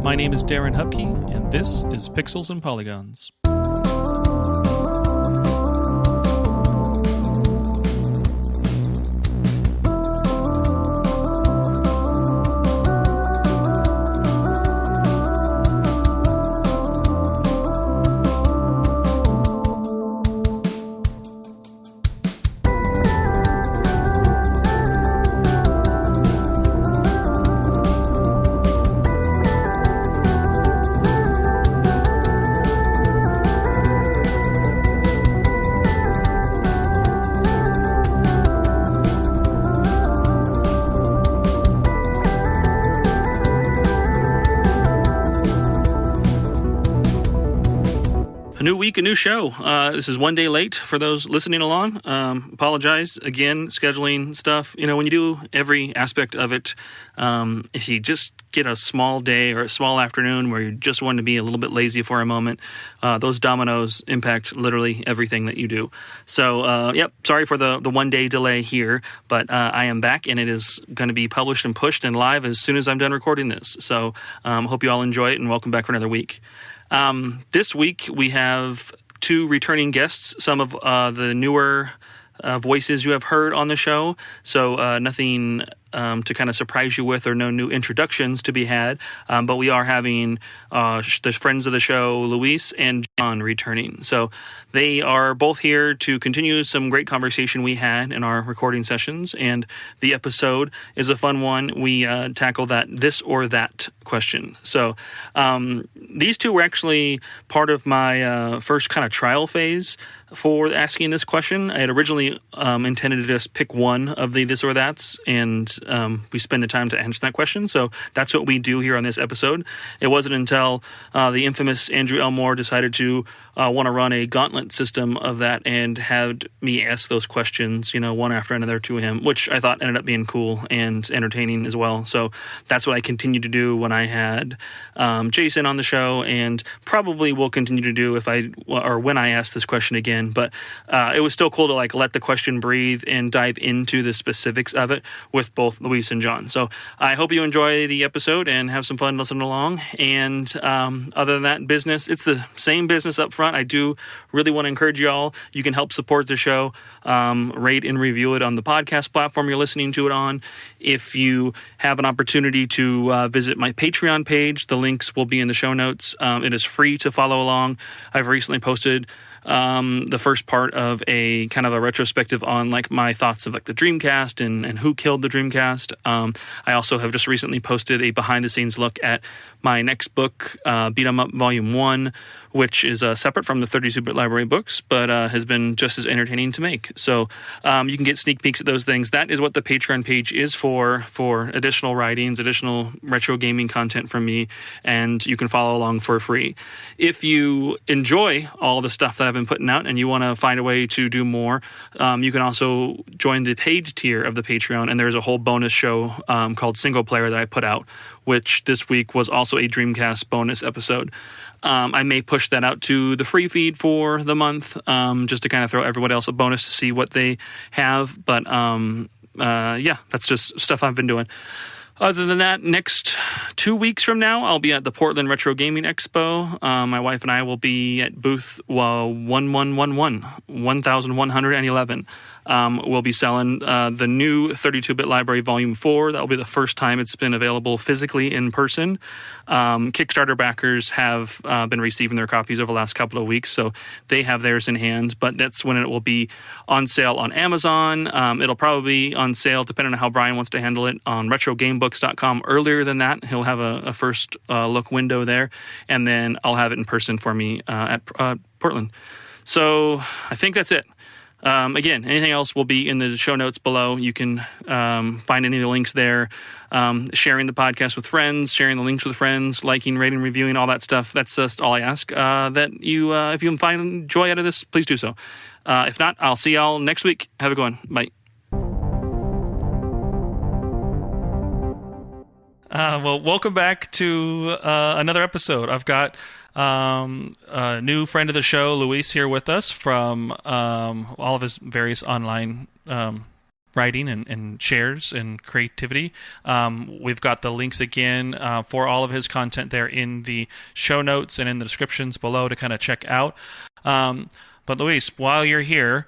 My name is Darren Hupke, and this is Pixels and Polygons. A new week, a new show. This is one day late for those listening along. Apologize again, scheduling stuff. You know, when you do every aspect of it, if you just get a small day or a small afternoon where you just want to be a little bit lazy for a moment, those dominoes impact literally everything that you do. So, sorry for the 1 day delay here, but I am back and it is going to be published and pushed and live as soon as I'm done recording this. So, hope you all enjoy it and welcome back for another week. This week we have two returning guests, some of the newer voices you have heard on the show, so nothing to kind of surprise you with or no new introductions to be had, but we are having the friends of the show, Luis and John, returning. So they are both here to continue some great conversation we had in our recording sessions, and the episode is a fun one. We tackle that this or that question. So these two were actually part of my first kind of trial phase for asking this question. I had originally intended to just pick one of the this or that's, and we spend the time to answer that question. So that's what we do here on this episode. It wasn't until the infamous Andrew Elmore decided to want to run a gauntlet system of that and had me ask those questions, one after another to him, which I thought ended up being cool and entertaining as well. So that's what I continued to do when I had Jason on the show, and probably will continue to do when I ask this question again. But it was still cool to let the question breathe and dive into the specifics of it with both Luis and John. So I hope you enjoy the episode and have some fun listening along. And other than that business, it's the same business up front. I do really want to encourage you all. You can help support the show, rate and review it on the podcast platform you're listening to it on. If you have an opportunity to visit my Patreon page, the links will be in the show notes. It is free to follow along. I've recently posted the first part of a kind of a retrospective on my thoughts of the Dreamcast and who killed the Dreamcast. I also have just recently posted a behind the scenes look at my next book, Beat 'em Up Volume 1, which is separate from the 32-bit library books, but has been just as entertaining to make. So you can get sneak peeks at those things. That is what the Patreon page is for additional writings, additional retro gaming content from me, and you can follow along for free. If you enjoy all the stuff that I've been putting out and you want to find a way to do more, you can also join the paid tier of the Patreon, and there's a whole bonus show called Single Player that I put out, which this week was also a Dreamcast bonus episode. I may push that out to the free feed for the month, just to kind of throw everybody else a bonus to see what they have. But that's just stuff I've been doing. Other than that, next 2 weeks from now, I'll be at the Portland Retro Gaming Expo. My wife and I will be at booth 1111. We'll be selling the new 32-bit library Volume 4. That will be the first time it's been available physically in person. Kickstarter backers have been receiving their copies over the last couple of weeks, so they have theirs in hand, but that's when it will be on sale on Amazon. It'll probably be on sale, depending on how Brian wants to handle it, on retrogamebooks.com earlier than that. He'll have a first look window there, and then I'll have it in person for me at Portland. So I think that's it. Again, anything else will be in the show notes below. You can find any of the links there. Sharing the podcast with friends, sharing the links with friends, liking, rating, reviewing, all that stuff. That's just all I ask. That you, if you can find joy out of this, please do so. If not, I'll see y'all next week. Have a good one. Bye. Well, welcome back to another episode. I've got a new friend of the show, Luis, here with us from all of his various online writing and shares and creativity. We've got the links again for all of his content there in the show notes and in the descriptions below to kind of check out. But Luis, while you're here,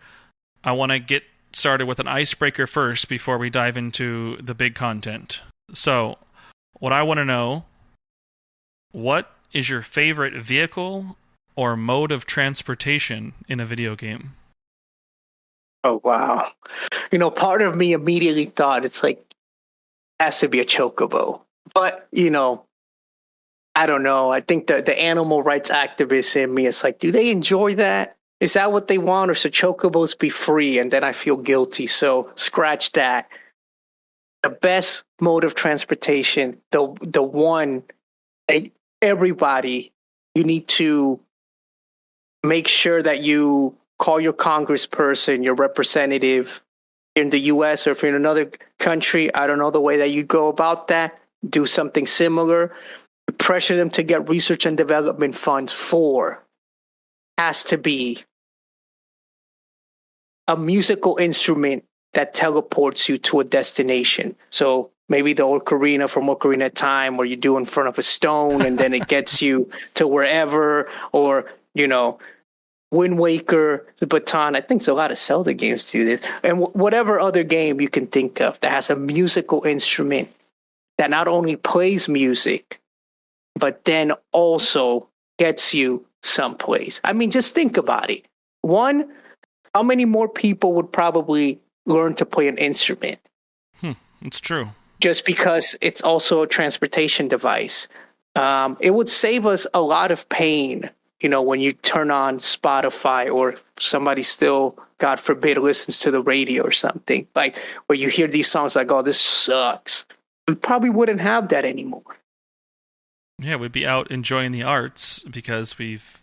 I want to get started with an icebreaker first before we dive into the big content. So, what I want to know, what is your favorite vehicle or mode of transportation in a video game? Oh, wow. Part of me immediately thought it's like, has to be a chocobo. But, I don't know. I think the animal rights activist in me is like, do they enjoy that? Is that what they want? Or should chocobos be free? And then I feel guilty. So scratch that. The best mode of transportation, the one that everybody, you need to make sure that you call your congressperson, your representative in the U.S. or if you're in another country, I don't know the way that you go about that. Do something similar. Pressure them to get research and development funds for has to be a musical instrument that teleports you to a destination. So maybe the Ocarina from Ocarina of Time, where you do in front of a stone and then it gets you to wherever, or, Wind Waker, the baton. I think there's a lot of Zelda games do this. And whatever other game you can think of that has a musical instrument that not only plays music, but then also gets you someplace. I mean, just think about it. One, how many more people would probably learn to play an instrument? It's true. Just because it's also a transportation device. It would save us a lot of pain, when you turn on Spotify or somebody still, God forbid, listens to the radio or something, like where you hear these songs like, oh, this sucks. We probably wouldn't have that anymore. Yeah, we'd be out enjoying the arts because we've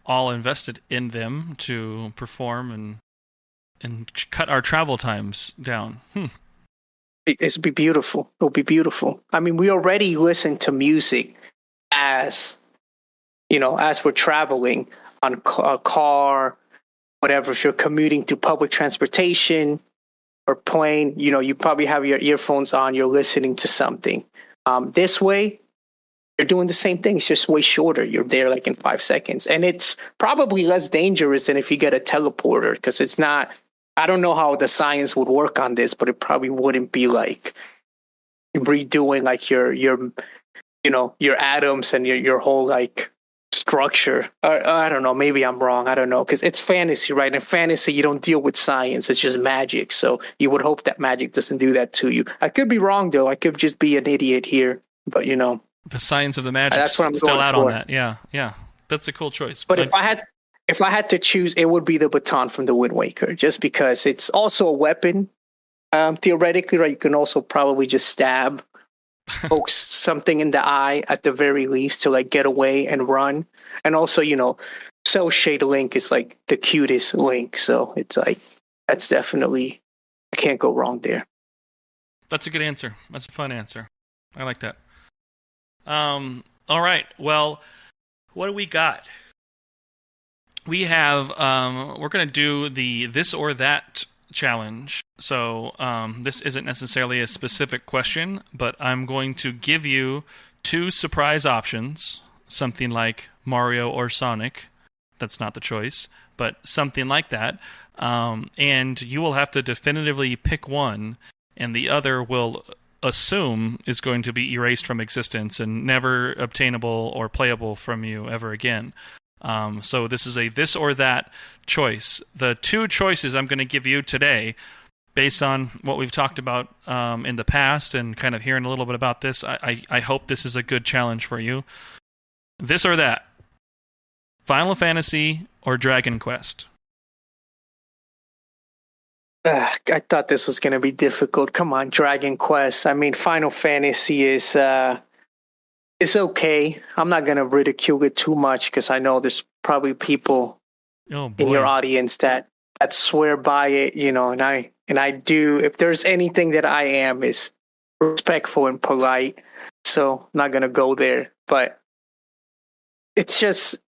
all invested in them to perform and cut our travel times down. It'll be beautiful. It'll be beautiful. I mean, we already listen to music as we're traveling on a car, whatever. If you're commuting to public transportation or plane, you probably have your earphones on, you're listening to something. This way, you're doing the same thing. It's just way shorter. You're there like in 5 seconds. And it's probably less dangerous than if you get a teleporter, because it's not, I don't know how the science would work on this, but it probably wouldn't be like redoing like your atoms and your whole like structure. I don't know. Maybe I'm wrong. I don't know. Because it's fantasy, right? In fantasy, you don't deal with science. It's just magic. So you would hope that magic doesn't do that to you. I could be wrong, though. I could just be an idiot here. But, the science of the magic that's what I'm still going out for. on that. Yeah. That's a cool choice. But if I had to choose, it would be the baton from the Wind Waker, just because it's also a weapon. Theoretically, right? You can also probably just stab folks something in the eye at the very least to like get away and run. And also, Cell Shade Link is like the cutest Link. So it's like, that's definitely, I can't go wrong there. That's a good answer. That's a fun answer. I like that. All right. Well, what do we got? We have, we're going to do the this or that challenge. So this isn't necessarily a specific question, but I'm going to give you 2 surprise options, something like Mario or Sonic. That's not the choice, but something like that. And you will have to definitively pick one, and the other will assume is going to be erased from existence and never obtainable or playable from you ever again. So this is a this or that choice. The 2 choices I'm going to give you today, based on what we've talked about in the past and kind of hearing a little bit about this, I hope this is a good challenge for you. This or that. Final Fantasy or Dragon Quest? I thought this was going to be difficult. Come on, Dragon Quest. I mean, Final Fantasy is it's okay. I'm not going to ridicule it too much because I know there's probably people in your audience that swear by it, and I do. If there's anything that I am is respectful and polite, so I'm not going to go there. But it's just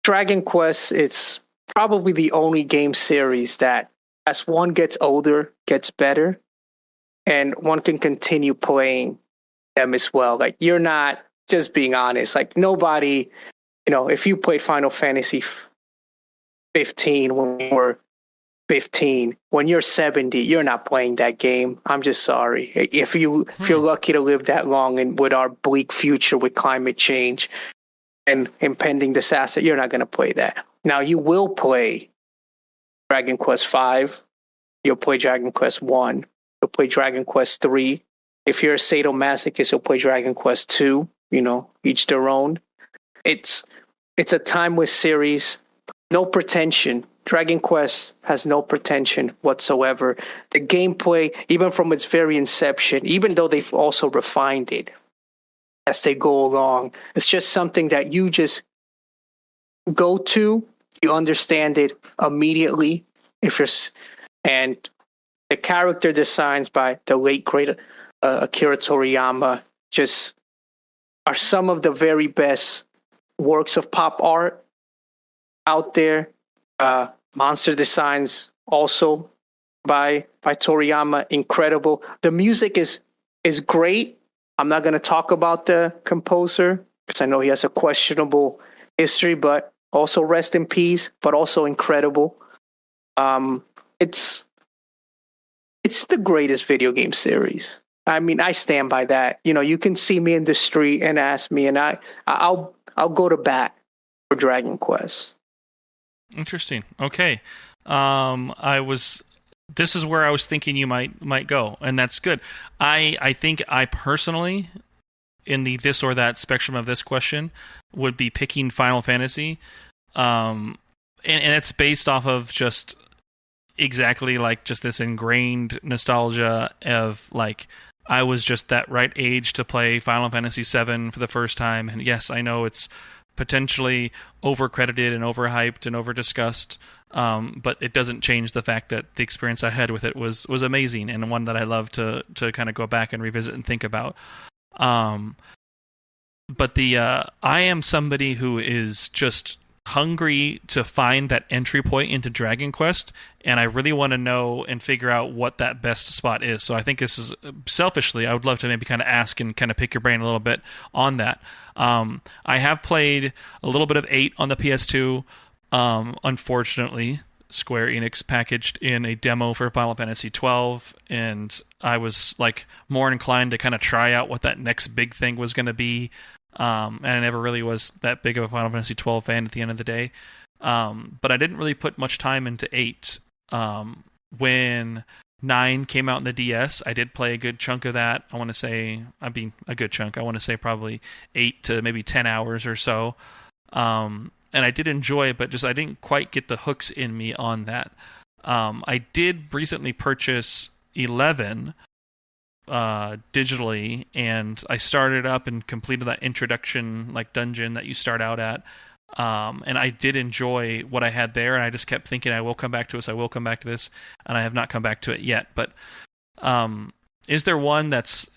Dragon Quest. It's probably the only game series that as one gets older, gets better, and one can continue playing them as well. Like, you're not, just being honest, like, nobody, if you played Final Fantasy 15 when you were 15, when you're 70, you're not playing that game. I'm just sorry. If you're lucky to live that long, and with our bleak future with climate change and impending disaster, you're not going to play that. Now, you will play Dragon Quest V, you'll play Dragon Quest 1, you'll play Dragon Quest 3. If you're a sadomasochist, you'll play Dragon Quest 2, each their own. It's a timeless series, no pretension. Dragon Quest has no pretension whatsoever. The gameplay, even from its very inception, even though they've also refined it as they go along, it's just something that you just go to, you understand it immediately. And the character designs by the late great Akira Toriyama just are some of the very best works of pop art out there. Monster designs also by Toriyama, incredible. The music is great. I'm not going to talk about the composer because I know he has a questionable history, but also rest in peace, but also incredible. It's the greatest video game series. I mean, I stand by that. You can see me in the street and ask me, and I'll go to bat for Dragon Quest. Interesting. Okay. This is where I was thinking you might go, and that's good. I think I personally, in the this or that spectrum of this question, would be picking Final Fantasy. And it's based off of just exactly like just this ingrained nostalgia of like, I was just that right age to play Final Fantasy VII for the first time. And yes, I know it's potentially overcredited and overhyped and overdiscussed, but it doesn't change the fact that the experience I had with it was amazing, and one that I love to kind of go back and revisit and think about. But I am somebody who is just hungry to find that entry point into Dragon Quest, and I really want to know and figure out what that best spot is. So I think this is, selfishly, I would love to maybe kind of ask and kind of pick your brain a little bit on that. I have played a little bit of 8 on the PS2. Unfortunately, Square Enix packaged in a demo for Final Fantasy 12, and I was like more inclined to kind of try out what that next big thing was going to be. And I never really was that big of a Final Fantasy 12 fan at the end of the day. But I didn't really put much time into 8. When 9 came out in the DS, I did play a good chunk of that. I want to say probably 8 to maybe 10 hours or so. And I did enjoy it, but just I didn't quite get the hooks in me on that. I did recently purchase 11 digitally, and I started up and completed that introduction like dungeon that you start out at, and I did enjoy what I had there, and I just kept thinking I will come back to this, and I have not come back to it yet. But is there one that's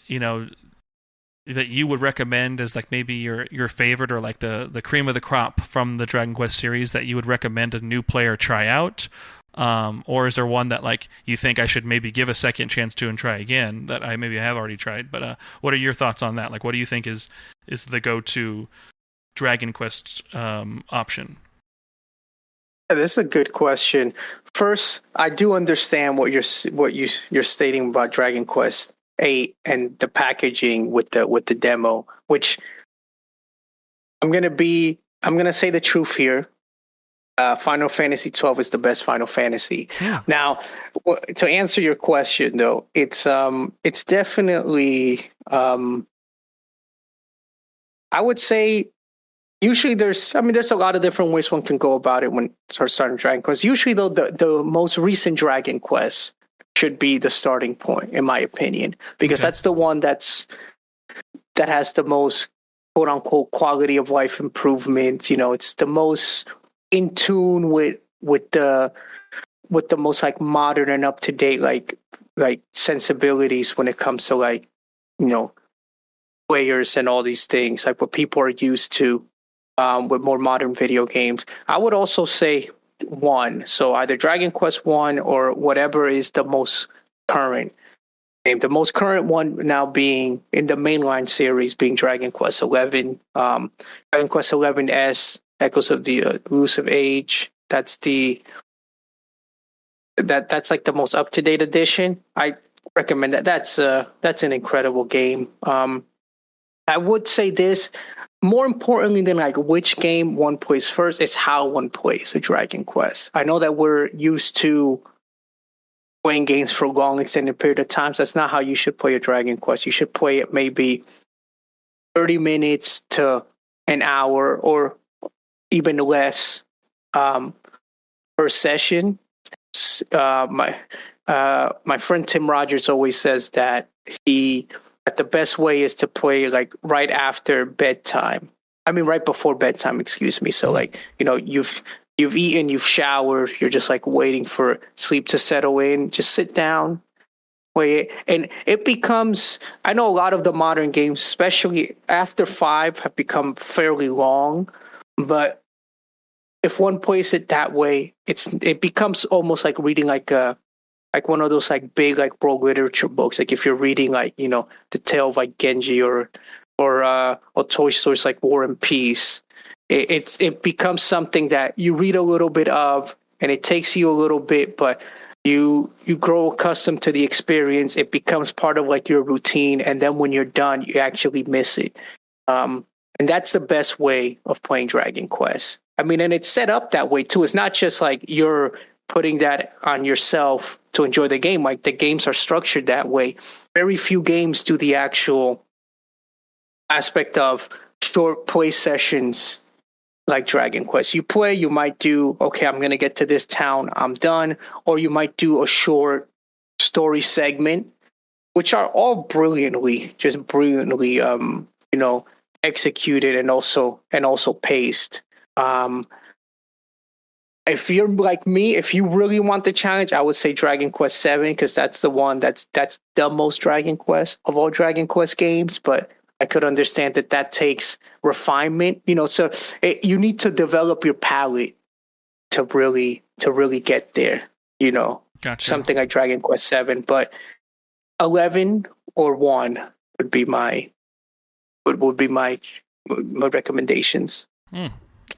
that you would recommend as like maybe your favorite, or like the cream of the crop from the Dragon Quest series that you would recommend a new player try out? Or is there one that like you think I should maybe give a second chance to and try again that I maybe have already tried? But what are your thoughts on that? Like, what do you think is the go-to Dragon Quest option? Yeah, that's a good question. First, I do understand what you're stating about Dragon Quest 8 and the packaging with the demo, which I'm gonna say the truth here. Final Fantasy 12 is the best Final Fantasy. Yeah. Now, to answer your question, though, it's definitely, I would say, usually there's a lot of different ways one can go about it when starting Dragon Quest. Usually, though, the most recent Dragon Quest should be the starting point, in my opinion, because that's the one that has the most quote unquote quality of life improvement. It's the most in tune with the most like modern and up to date like sensibilities when it comes to like players and all these things, like what people are used to with more modern video games. I would also say one. So either Dragon Quest 1 or whatever is the most current game. The most current one now being in the mainline series being Dragon Quest 11. Dragon Quest 11S, Echoes of the Elusive Age. That's like the most up to date edition. I recommend that. That's an incredible game. I would say this. More importantly than like which game one plays first is how one plays a Dragon Quest. I know that we're used to playing games for a long extended period of time. So that's not how you should play a Dragon Quest. You should play it maybe 30 minutes to an hour or even less per session. My friend Tim Rogers always says that the best way is to play like right after bedtime. I mean, right before bedtime, excuse me. So like, you've eaten, you've showered, you're just like waiting for sleep to settle in. Just sit down, wait. And it becomes, I know a lot of the modern games, especially after 5, have become fairly long, but if one plays it that way, it becomes almost like reading like one of those like big like world literature books. Like if you're reading like the Tale of like Genji or Tolstoy's like War and Peace, it becomes something that you read a little bit of, and it takes you a little bit, but you grow accustomed to the experience. It becomes part of like your routine, and then when you're done, you actually miss it. And that's the best way of playing Dragon Quest. I mean, and it's set up that way too. It's not just like you're putting that on yourself to enjoy the game. Like the games are structured that way. Very few games do the actual aspect of short play sessions like Dragon Quest. You play, you might do, okay, I'm going to get to this town, I'm done. Or you might do a short story segment, which are all brilliantly executed and also paced. If you're like me, if you really want the challenge, I would say Dragon Quest 7, because that's the one that's the most Dragon Quest of all Dragon Quest games. But I could understand that takes refinement, so you need to develop your palate to really get there, Gotcha. Something like Dragon Quest 7, but 11 or 1 would be my recommendations.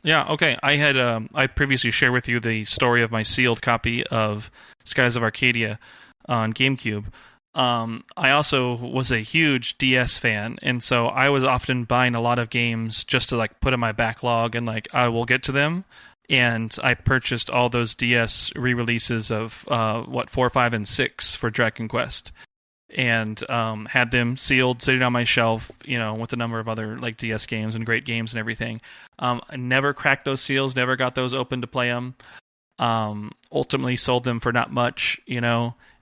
Yeah, okay. I previously shared with you the story of my sealed copy of Skies of Arcadia on GameCube. I also was a huge DS fan, and so I was often buying a lot of games just to like put in my backlog and like I will get to them. And I purchased all those DS re-releases of 4, 5, and 6 for Dragon Quest, and had them sealed, sitting on my shelf, with a number of other like DS games and great games and everything. I never cracked those seals, never got those open to play them. Ultimately sold them for not much,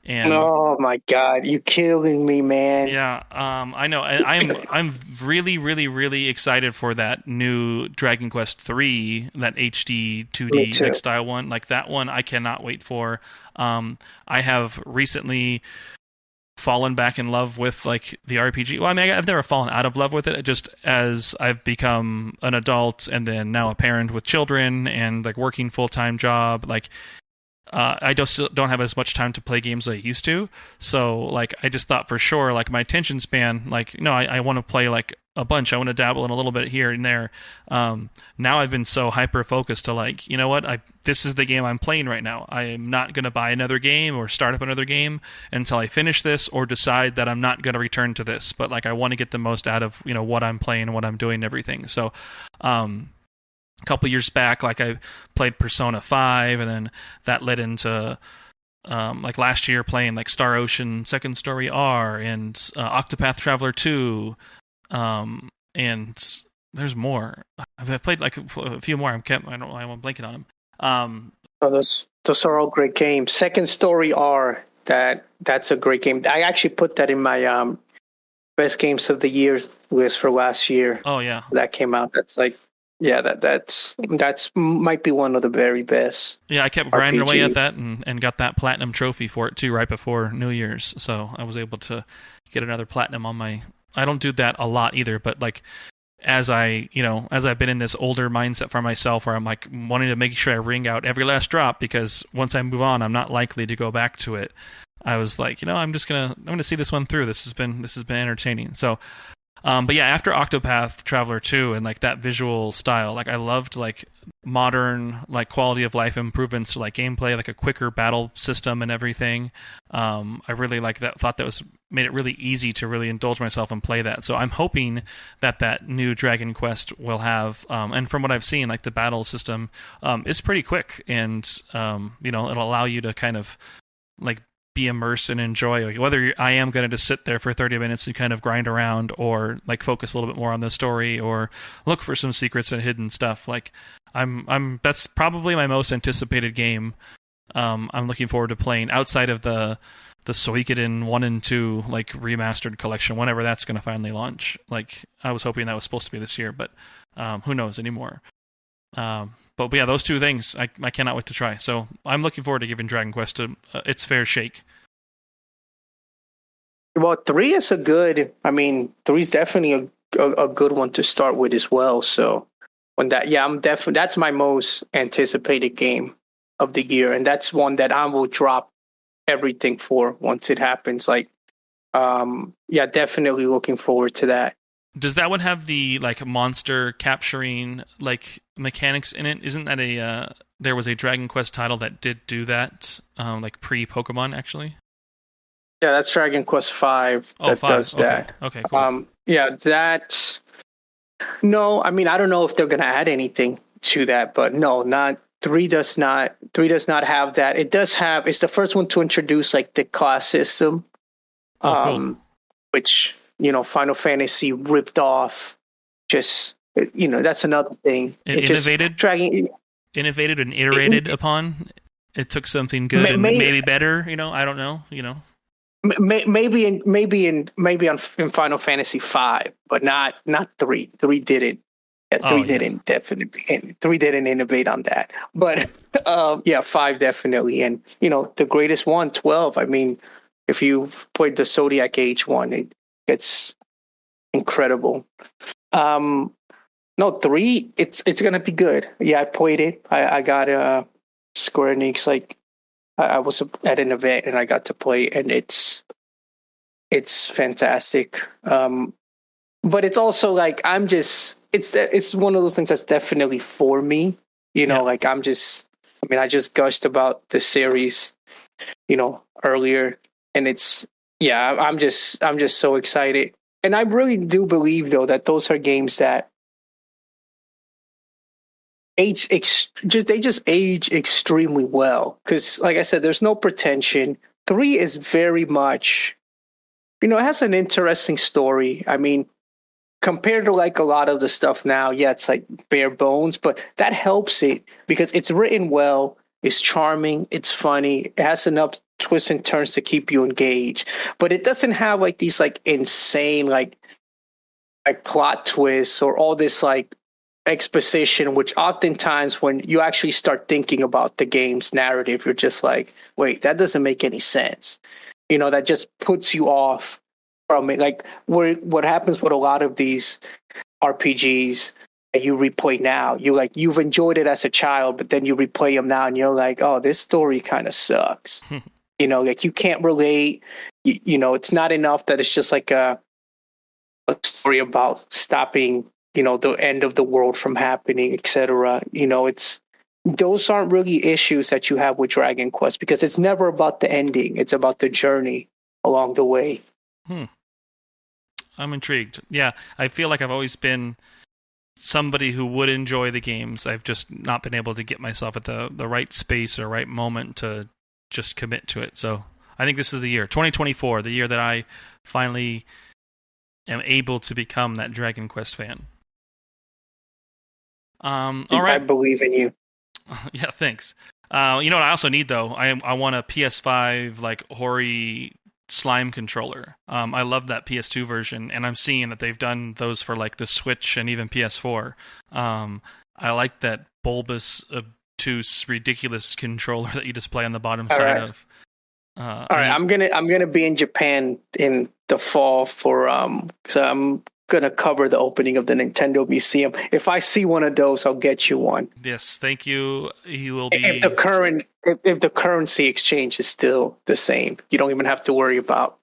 And oh my God, you killing me, man! Yeah, I know. I'm really, really, really excited for that new Dragon Quest 3, that HD 2D like style one. Like that one, I cannot wait for. I have recently fallen back in love with like the RPG. Well, I mean, I've never fallen out of love with it. Just as I've become an adult and then now a parent with children and like working full-time job, like I just don't have as much time to play games as I used to. So like I just thought for sure, like my attention span, like no, I want to play like a bunch. I want to dabble in a little bit here and there. Now I've been so hyper focused to like, you know what? This is the game I'm playing right now. I am not going to buy another game or start up another game until I finish this or decide that I'm not going to return to this. But like I want to get the most out of what I'm playing and what I'm doing and everything. So a couple years back, like I played Persona 5, and then that led into like last year playing like Star Ocean Second Story R and Octopath Traveler 2. And there's more. I've played like a few more. I'm blanking on them. Those are all great games. Second Story R, that's a great game. I actually put that in my best games of the year list for last year. Oh yeah, that came out. That's like, yeah, that's might be one of the very best. Yeah, I kept grinding away at that and got that platinum trophy for it too right before New Year's. So I was able to get another platinum on my. I don't do that a lot either, but like as I've been in this older mindset for myself, where I'm like wanting to make sure I wring out every last drop, because once I move on, I'm not likely to go back to it. I was like, I'm gonna see this one through. This has been entertaining. So, but yeah, after Octopath Traveler 2 and like that visual style, like I loved like modern like quality of life improvements to like gameplay, like a quicker battle system and everything. I really like that. Thought that made it really easy to really indulge myself and play that. So I'm hoping that new Dragon Quest will have, and from what I've seen, like the battle system is pretty quick, and it'll allow you to kind of like be immersed and enjoy, like whether I am going to just sit there for 30 minutes and kind of grind around, or like focus a little bit more on the story, or look for some secrets and hidden stuff. Like that's probably my most anticipated game. I'm looking forward to playing outside of the Suikoden 1 and 2 like remastered collection, whenever that's going to finally launch. Like I was hoping that was supposed to be this year, but who knows anymore. But yeah, those two things I cannot wait to try. So I'm looking forward to giving Dragon Quest its fair shake. Well, 3 is a good. I mean, 3 is definitely a good one to start with as well. So that's my most anticipated game of the year, and that's one that I will drop everything for once it happens. Like, definitely looking forward to that. Does that one have the like monster capturing like mechanics in it? Isn't that there was a Dragon Quest title that did do that, like pre-Pokemon actually? Yeah, that's Dragon Quest V that does that. Okay, cool. That. No, I mean I don't know if they're gonna add anything to that, but no, not 3 does not. 3 does not have that. It does have. It's the first one to introduce like the class system, cool. Which Final Fantasy ripped off. Just that's another thing. Innovated and iterated upon. It took something good and maybe better. I don't know. Maybe in Final Fantasy V, but not 3. 3 didn't. Yeah, 3 didn't definitely, and 3 didn't innovate on that. But 5 definitely, and the greatest one, 12. I mean, if you've played the Zodiac Age one, it's incredible. No, 3, it's gonna be good. Yeah, I played it. I got Square Enix. Like I was at an event and I got to play, and it's fantastic. But it's also like it's one of those things that's definitely for me. Like I just gushed about the series, earlier, and I'm just so excited. And I really do believe though that those are games that they just age extremely well. Because like I said, there's no pretension. 3 is very much, it has an interesting story. I mean, compared to like a lot of the stuff now, it's like bare bones, but that helps it because it's written well, it's charming, it's funny, it has enough twists and turns to keep you engaged, but it doesn't have like these like insane like plot twists or all this like exposition, which oftentimes when you actually start thinking about the game's narrative, you're just like, wait, that doesn't make any sense. That just puts you off from it. Like what happens with a lot of these RPGs that you replay now, you've enjoyed it as a child, but then you replay them now and you're like, oh, this story kind of sucks. Like you can't relate. It's not enough that it's just like a story about stopping, the end of the world from happening, etc. Those aren't really issues that you have with Dragon Quest because it's never about the ending. It's about the journey along the way. I'm intrigued. Yeah, I feel like I've always been somebody who would enjoy the games. I've just not been able to get myself at the right space or right moment to just commit to it. So I think this is the year, 2024, the year that I finally am able to become that Dragon Quest fan. All right. I believe in you. Yeah, thanks. What I also need though? I want a PS5 like Hori slime controller. I love that PS2 version, and I'm seeing that they've done those for like the Switch and even PS4. I like that bulbous, obtuse, ridiculous controller that you just play on the bottom side of. All right, I'm gonna be in Japan in the fall for because I'm gonna cover the opening of the Nintendo Museum. If I see one of those, I'll get you one. Yes, thank you. You will be If the currency exchange is still the same, you don't even have to worry about.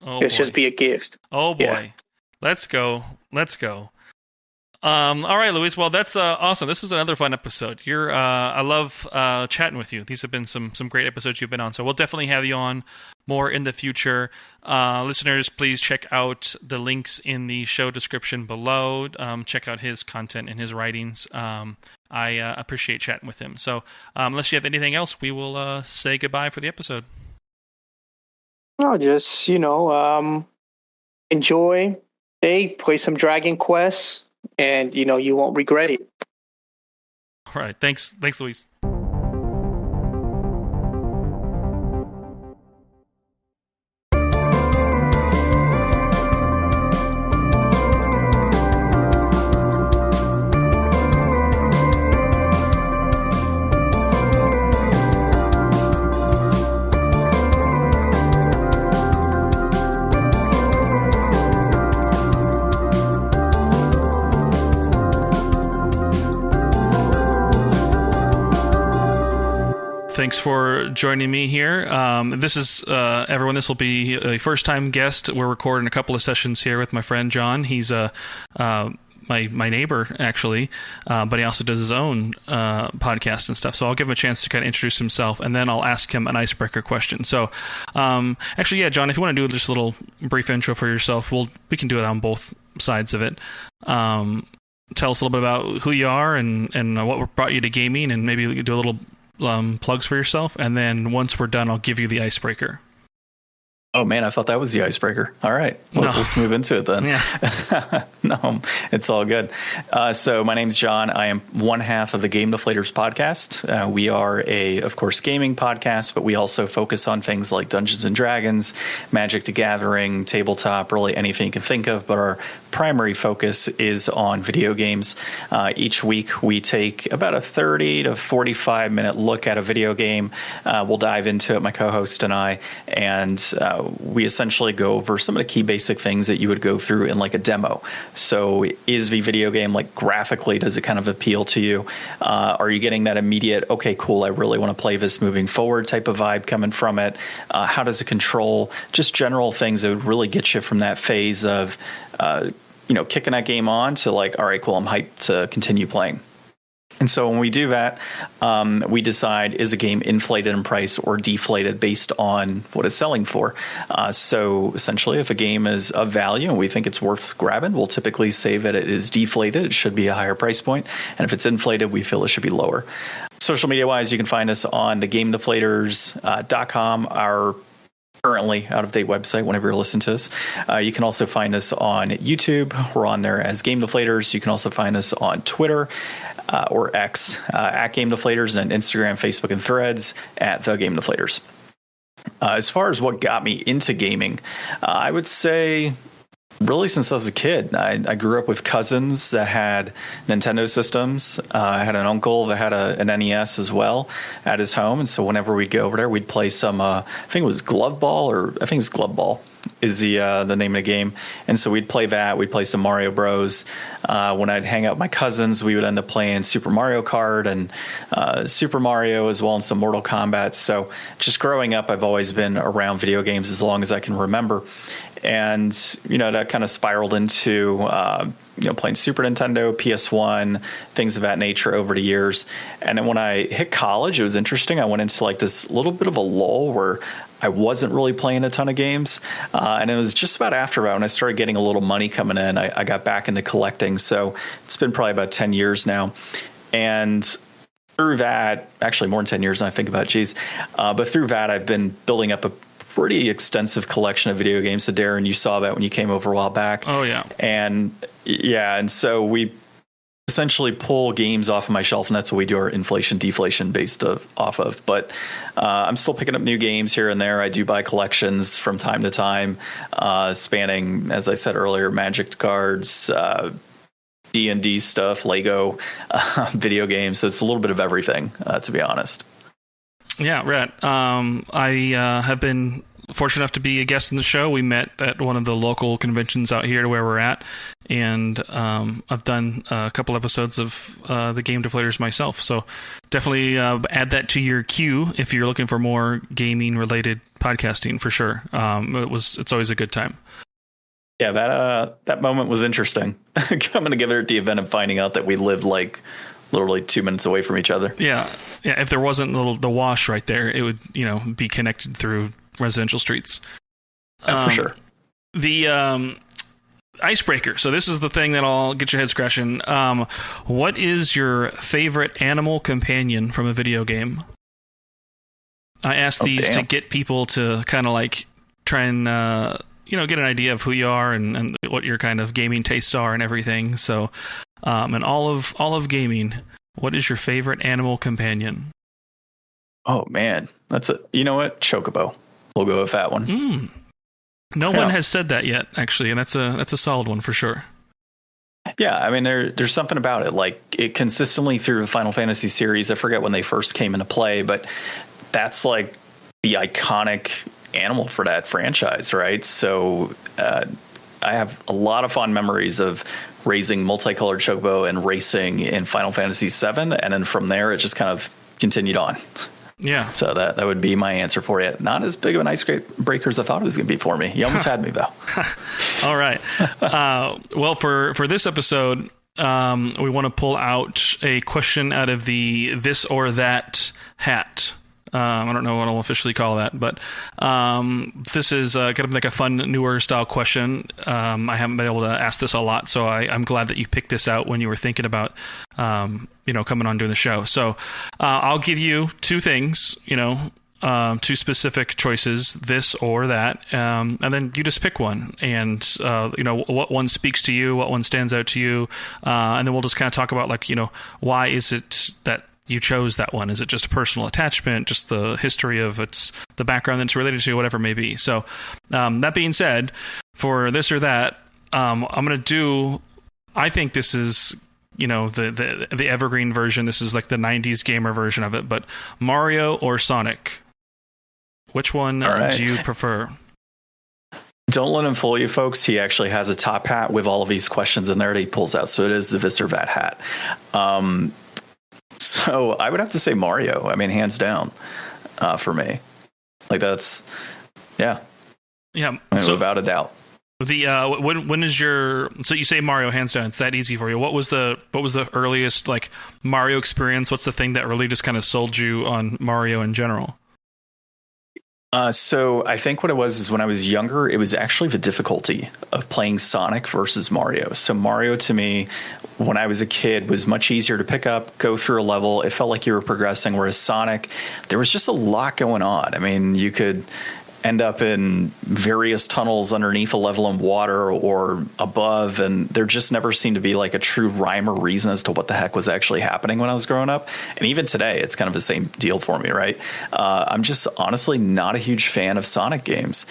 It's just be a gift. Oh boy. Yeah. Let's go. All right, Luis. Well, that's awesome. This was another fun episode. I love chatting with you. These have been some great episodes you've been on. So we'll definitely have you on more in the future. Listeners, please check out the links in the show description below. Check out his content and his writings. I appreciate chatting with him. So unless you have anything else, we will say goodbye for the episode. No, just enjoy. Hey, play some Dragon Quest. And, you won't regret it. All right. Thanks, Luis. Thanks for joining me here. This is everyone. This will be a first-time guest. We're recording a couple of sessions here with my friend John. He's my neighbor actually, but he also does his own podcast and stuff. So I'll give him a chance to kind of introduce himself, and then I'll ask him an icebreaker question. So actually, yeah, John, if you want to do just a little brief intro for yourself, we can do it on both sides of it. Tell us a little bit about who you are and what brought you to gaming, and maybe do a little plugs for yourself, and then once we're done, I'll give you the icebreaker. Oh man, I thought that was the icebreaker. All right, let's move into it then. Yeah. No, it's all good. So my name's John. I am one half of the Game Deflators podcast. We are of course, gaming podcast, but we also focus on things like Dungeons and Dragons, Magic the Gathering, tabletop, really anything you can think of. But our primary focus is on video games. Each week we take about a 30 to 45 minute look at a video game. We'll dive into it, my co-host and I, and we essentially go over some of the key basic things that you would go through in like a demo. So is the video game, like graphically, does it kind of appeal to you? Are you getting that immediate, okay, cool, I really want to play this moving forward type of vibe coming from it? How does it control? Just general things that would really get you from that phase of, kicking that game on to like, all right, cool, I'm hyped to continue playing. And so when we do that, we decide, is a game inflated in price or deflated based on what it's selling for? So essentially, if a game is of value and we think it's worth grabbing, we'll typically say that it is deflated. It should be a higher price point. And if it's inflated, we feel it should be lower. Social media-wise, you can find us on thegamedeflators.com, our currently out-of-date website whenever you're listening to this. You can also find us on YouTube. We're on there as Game Deflators. You can also find us on Twitter or X at Game Deflators, and Instagram, Facebook, and Threads at The Game Deflators. As far as what got me into gaming, I would say really since I was a kid. I grew up with cousins that had Nintendo systems. I had an uncle that had an NES as well at his home. And so whenever we'd go over there, we'd play some, I think it was Glove Ball is the name of the game. And so we'd play that. We'd play some Mario Bros. When I'd hang out with my cousins, we would end up playing Super Mario Kart and Super Mario as well, and some Mortal Kombat. So just growing up, I've always been around video games as long as I can remember. And, that kind of spiraled into, playing Super Nintendo, PS1, things of that nature over the years. And then when I hit college, it was interesting. I went into like this little bit of a lull where I wasn't really playing a ton of games. And it was just about after that when I started getting a little money coming in, I got back into collecting. So it's been probably about 10 years now. And through that, actually more than 10 years, when I think about it, but through that, I've been building up a pretty extensive collection of video games. So Darren, you saw that when you came over a while back. Oh yeah. And so we essentially pull games off of my shelf, and that's what we do our inflation deflation based off of. But I'm still picking up new games here and there. I do buy collections from time to time, spanning, as I said earlier, Magic cards, D&D stuff, Lego, video games. So it's a little bit of everything, to be honest. Yeah, right. I have been fortunate enough to be a guest in the show. We met at one of the local conventions out here to where we're at, and I've done a couple episodes of the Game Deflators myself. So definitely add that to your queue if you're looking for more gaming related podcasting for sure. It's always a good time. Yeah, that moment was interesting. Coming together at the event and finding out that we lived like literally 2 minutes away from each other. Yeah. If there wasn't the wash right there, it would be connected through residential streets. For sure. The icebreaker. So this is the thing that'll get your head scratching. What is your favorite animal companion from a video game? I asked these to get people to kind of like try and get an idea of who you are and what your kind of gaming tastes are and everything. So, and all of gaming, what is your favorite animal companion? Oh man, you know what? Chocobo. We'll go with that one. No one has said that yet, actually, and that's a solid one for sure. Yeah, I mean, there's something about it. Like, it consistently through the Final Fantasy series, I forget when they first came into play, but that's like the iconic animal for that franchise, right? So I have a lot of fond memories of raising multicolored chocobo and racing in Final Fantasy VII, and then from there it just kind of continued on. Yeah. So that would be my answer for you. Not as big of an icebreaker as I thought it was going to be for me. You almost had me though. All right. Well, for this episode, we want to pull out a question out of the this or that hat. I don't know what I'll officially call that, but this is going to be like a fun, newer style question. I haven't been able to ask this a lot, so I'm glad that you picked this out when you were thinking about, coming on doing the show. So I'll give you two things, two specific choices, this or that, and then you just pick one. And what one speaks to you, what one stands out to you, and then we'll just kind of talk about why is it that you chose that one? Is it just a personal attachment, just the history of the background that it's related to, whatever it may be? So that being said, for this or that, I'm going to do, I think this is, the evergreen version. This is like the 90s gamer version of it, but Mario or Sonic? Which one do you prefer? Don't let him fool you, folks. He actually has a top hat with all of these questions in there that he pulls out. So it is the this or that hat. So I would have to say Mario. I mean, hands down, for me. Like that's, yeah. Yeah. I mean, without a doubt. The when is your, so you say Mario, hands down, it's that easy for you. What was the earliest like Mario experience? What's the thing that really just kind of sold you on Mario in general? So I think what it was is when I was younger, it was actually the difficulty of playing Sonic versus Mario. So Mario to me, when I was a kid, was much easier to pick up, go through a level. It felt like you were progressing, whereas Sonic, there was just a lot going on. I mean, you could end up in various tunnels underneath a level in water or above, and there just never seemed to be like a true rhyme or reason as to what the heck was actually happening when I was growing up. And even today, it's kind of the same deal for me, right? I'm just honestly not a huge fan of Sonic games.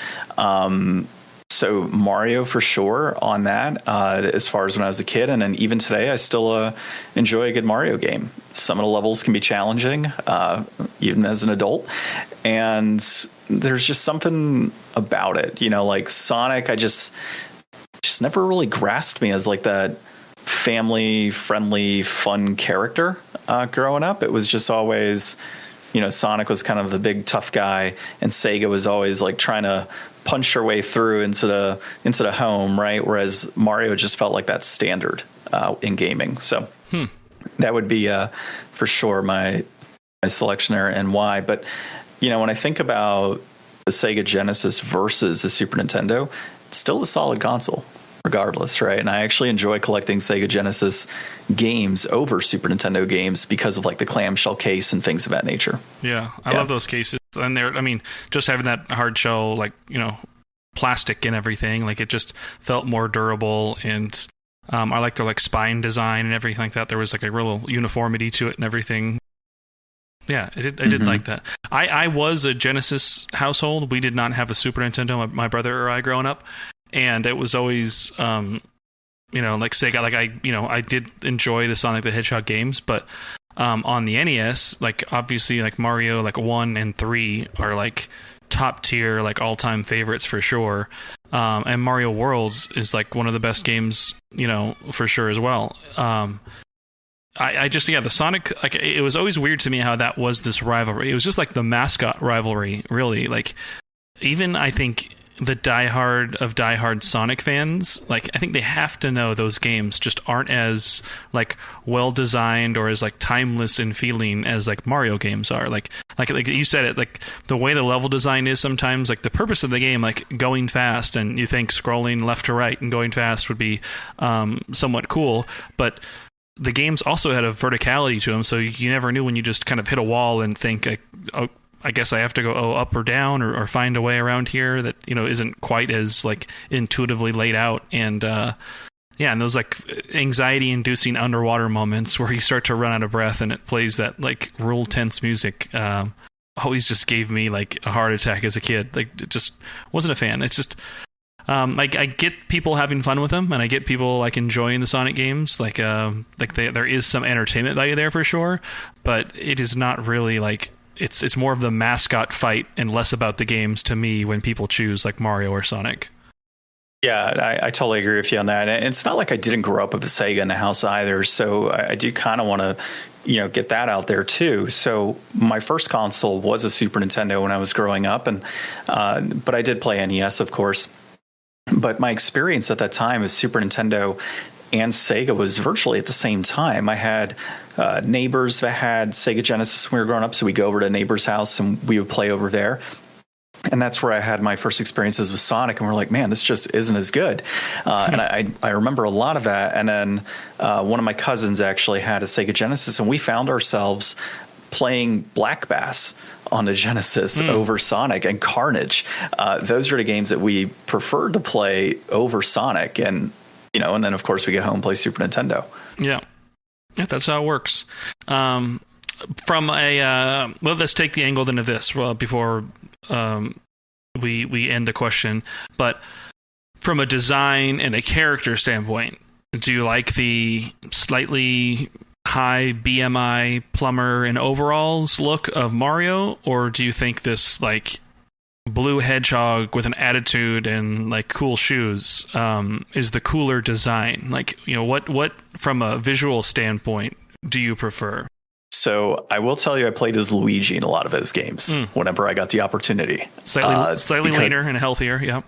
So Mario for sure on that, as far as when I was a kid. And then even today, I still enjoy a good Mario game. Some of the levels can be challenging, even as an adult. And there's just something about it, like Sonic, I just never really grasped me as like that family friendly, fun character growing up. It was just always, Sonic was kind of the big tough guy, and Sega was always like trying to punch her way through into the home, right? Whereas Mario just felt like that standard in gaming. So that would be for sure my selection there, and why. But when I think about the Sega Genesis versus the Super Nintendo, it's still a solid console regardless, right? And I actually enjoy collecting Sega Genesis games over Super Nintendo games because of like the clamshell case and things of that nature. Yeah, I love those cases. And just having that hard shell, like, plastic and everything, like it just felt more durable. And I like their like spine design and everything like that. There was like a real uniformity to it and everything. Yeah, I did like that. I was a Genesis household. We did not have a Super Nintendo, my brother or I, growing up. And it was always, like Sega, like I did enjoy the Sonic the Hedgehog games, but on the NES, like obviously like Mario, like 1 and 3 are like, top tier, like all time favorites for sure. And Mario Worlds is like one of the best games, for sure as well. I just, the Sonic, like, it was always weird to me how that was this rivalry. It was just like the mascot rivalry, really. Like, even I think the diehard Sonic fans, like, I think they have to know those games just aren't as, like, well designed or as, like, timeless in feeling as, like, Mario games are. Like you said it, like, the way the level design is sometimes, like, the purpose of the game, like, going fast, and you think scrolling left to right and going fast would be somewhat cool, but the games also had a verticality to them, so you never knew when you just kind of hit a wall and think, I guess I have to go up or down or find a way around here that isn't quite as like intuitively laid out. And and those like anxiety-inducing underwater moments where you start to run out of breath and it plays that like real tense music always just gave me like a heart attack as a kid. Like, it just wasn't a fan. It's just like, I get people having fun with them, and I get people like enjoying the Sonic games. Like there is some entertainment value there for sure, but it is not really like. It's more of the mascot fight and less about the games to me when people choose like Mario or Sonic. Yeah, I totally agree with you on that. And it's not like I didn't grow up with a Sega in the house either, so I do kind of want to get that out there too. So my first console was a Super Nintendo when I was growing up, and but I did play NES, of course. But my experience at that time with Super Nintendo and Sega was virtually at the same time. I had neighbors that had Sega Genesis when we were growing up, so we go over to a neighbor's house and we would play over there. And that's where I had my first experiences with Sonic, and we're like, man, this just isn't as good. And I remember a lot of that. And then one of my cousins actually had a Sega Genesis, and we found ourselves playing Black Bass on the Genesis over Sonic and Carnage. Those are the games that we preferred to play over Sonic. And and then of course we get home and play Super Nintendo. Yeah, that's how it works. From a let's take the angle then of this before we end the question. But from a design and a character standpoint, do you like the slightly high BMI plumber and overalls look of Mario, or do you think this like blue hedgehog with an attitude and like cool shoes is the cooler design? Like, what from a visual standpoint do you prefer? So I will tell you, I played as Luigi in a lot of those games whenever I got the opportunity. Slightly leaner and healthier. Yep.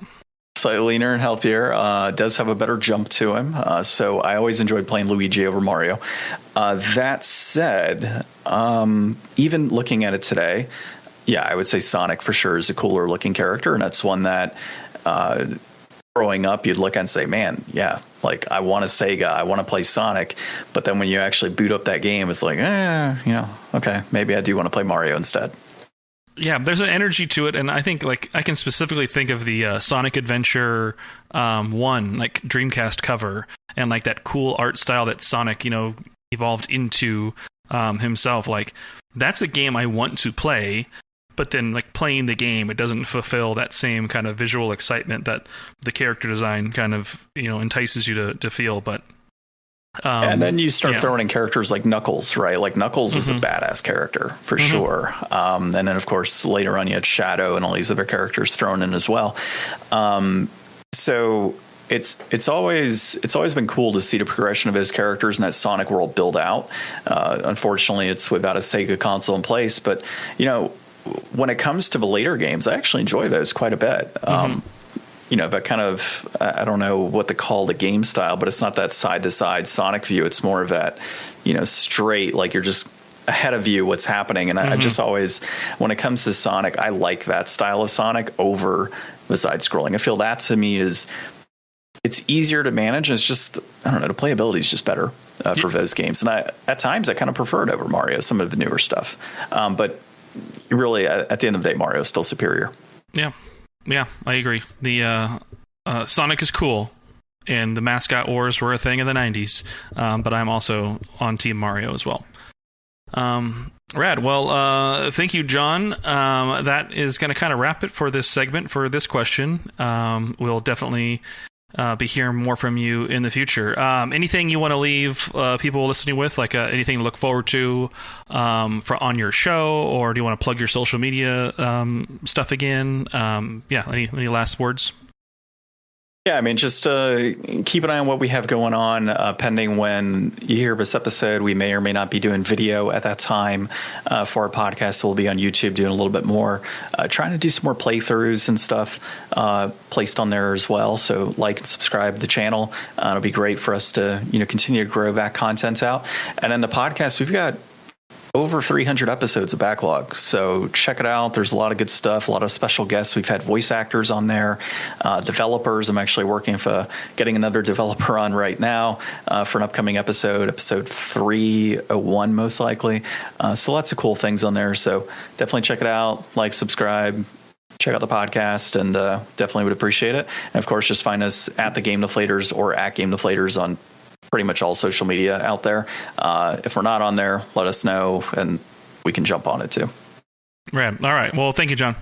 Slightly leaner and healthier. Does have a better jump to him. So I always enjoyed playing Luigi over Mario. That said, even looking at it today, yeah, I would say Sonic for sure is a cooler looking character. And that's one that growing up, you'd look and say, man, yeah, like I want a Sega, I want to play Sonic. But then when you actually boot up that game, it's like, okay, maybe I do want to play Mario instead. Yeah, there's an energy to it, and I think like I can specifically think of the Sonic Adventure 1, like Dreamcast cover, and like that cool art style that Sonic, evolved into himself. Like, that's a game I want to play, but then like playing the game, it doesn't fulfill that same kind of visual excitement that the character design kind of entices you to feel. But and then you start throwing in characters like Knuckles, right? Like Knuckles was a badass character for sure. And then of course later on you had Shadow and all these other characters thrown in as well. So it's always been cool to see the progression of his characters and that Sonic world build out. Unfortunately, it's without a Sega console in place, but when it comes to the later games, I actually enjoy those quite a bit. That kind of, I don't know what to call the game style, but it's not that side to side Sonic view. It's more of that, straight, like you're just ahead of you what's happening. And I just always, when it comes to Sonic, I like that style of Sonic over the side scrolling. I feel that to me it's easier to manage. It's just, I don't know, the playability is just better for those games. And at times I kind of prefer it over Mario, some of the newer stuff. But really, at the end of the day, Mario is still superior. Yeah, I agree. The Sonic is cool, and the mascot wars were a thing in the 90s, but I'm also on Team Mario as well. Rad. Well, thank you, John. That is going to kind of wrap it for this segment, for this question. We'll definitely be hearing more from you in the future. Anything you want to leave people listening with, like anything to look forward to on your show, or do you want to plug your social media stuff again? Any last words? Yeah, I mean, just keep an eye on what we have going on. Pending when you hear this episode, we may or may not be doing video at that time for our podcast. We'll be on YouTube doing a little bit more, trying to do some more playthroughs and stuff placed on there as well. So like and subscribe to the channel. It'll be great for us to continue to grow that content out. And then the podcast, we've got over 300 episodes of backlog. So check it out. There's a lot of good stuff, a lot of special guests. We've had voice actors on there, developers. I'm actually working for getting another developer on right now for an upcoming episode 301 most likely. So lots of cool things on there. So definitely check it out, like, subscribe, check out the podcast, and definitely would appreciate it. And of course, just find us at the Game Deflators or at Game Deflators on pretty much all social media out there. If we're not on there, let us know and we can jump on it too. Right. All right. Well, thank you, John.